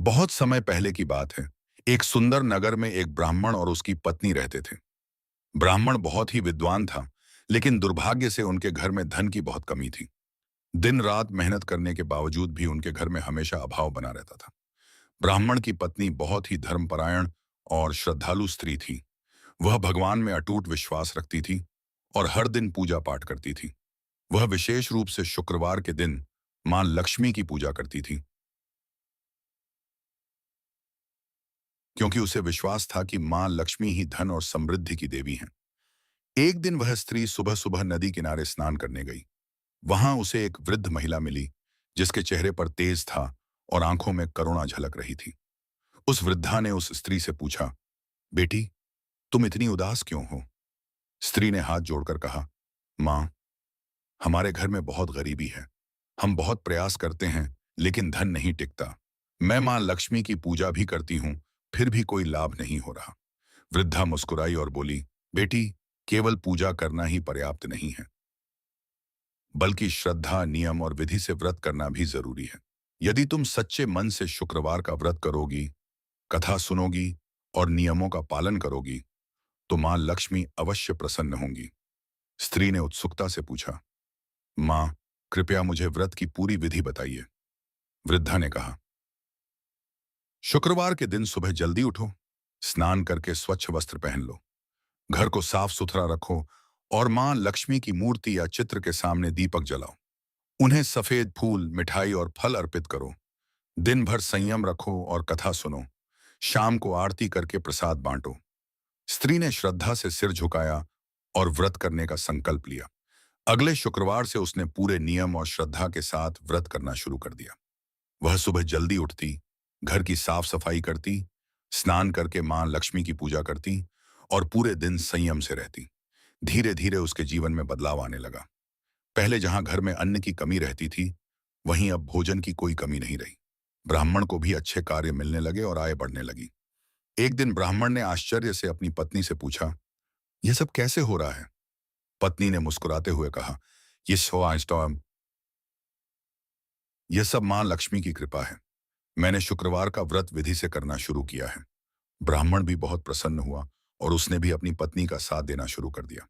बहुत समय पहले की बात है। एक सुंदर नगर में एक ब्राह्मण और उसकी पत्नी रहते थे। ब्राह्मण बहुत ही विद्वान था, लेकिन दुर्भाग्य से उनके घर में धन की बहुत कमी थी। दिन रात मेहनत करने के बावजूद भी उनके घर में हमेशा अभाव बना रहता था। ब्राह्मण की पत्नी बहुत ही धर्मपरायण और श्रद्धालु स्त्री थी। वह भगवान में अटूट विश्वास रखती थी और हर दिन पूजा पाठ करती थी। वह विशेष रूप से शुक्रवार के दिन मां लक्ष्मी की पूजा करती थी, क्योंकि उसे विश्वास था कि मां लक्ष्मी ही धन और समृद्धि की देवी हैं। एक दिन वह स्त्री सुबह सुबह नदी किनारे स्नान करने गई। वहां उसे एक वृद्ध महिला मिली, जिसके चेहरे पर तेज था और आंखों में करुणा झलक रही थी। उस वृद्धा ने उस स्त्री से पूछा, बेटी, तुम इतनी उदास क्यों हो? स्त्री ने हाथ जोड़कर कहा, मां, हमारे घर में बहुत गरीबी है। हम बहुत प्रयास करते हैं, लेकिन धन नहीं टिकता। मैं मां लक्ष्मी की पूजा भी करती हूँ, फिर भी कोई लाभ नहीं हो रहा। वृद्धा मुस्कुराई और बोली, बेटी, केवल पूजा करना ही पर्याप्त नहीं है, बल्कि श्रद्धा, नियम और विधि से व्रत करना भी जरूरी है। यदि तुम सच्चे मन से शुक्रवार का व्रत करोगी, कथा सुनोगी और नियमों का पालन करोगी, तो मां लक्ष्मी अवश्य प्रसन्न होंगी। स्त्री ने उत्सुकता से पूछा, मां, कृपया मुझे व्रत की पूरी विधि बताइए। वृद्धा ने कहा, शुक्रवार के दिन सुबह जल्दी उठो, स्नान करके स्वच्छ वस्त्र पहन लो, घर को साफ सुथरा रखो और मां लक्ष्मी की मूर्ति या चित्र के सामने दीपक जलाओ। उन्हें सफेद फूल, मिठाई और फल अर्पित करो। दिन भर संयम रखो और कथा सुनो। शाम को आरती करके प्रसाद बांटो। स्त्री ने श्रद्धा से सिर झुकाया और व्रत करने का संकल्प लिया। अगले शुक्रवार से उसने पूरे नियम और श्रद्धा के साथ व्रत करना शुरू कर दिया। वह सुबह जल्दी उठती, घर की साफ सफाई करती, स्नान करके मां लक्ष्मी की पूजा करती और पूरे दिन संयम से रहती। धीरे धीरे उसके जीवन में बदलाव आने लगा। पहले जहां घर में अन्न की कमी रहती थी, वहीं अब भोजन की कोई कमी नहीं रही। ब्राह्मण को भी अच्छे कार्य मिलने लगे और आय बढ़ने लगी। एक दिन ब्राह्मण ने आश्चर्य से अपनी पत्नी से पूछा, यह सब कैसे हो रहा है? पत्नी ने मुस्कुराते हुए कहा, ये यह सब मां लक्ष्मी की कृपा है। मैंने शुक्रवार का व्रत विधि से करना शुरू किया है। ब्राह्मण भी बहुत प्रसन्न हुआ और उसने भी अपनी पत्नी का साथ देना शुरू कर दिया।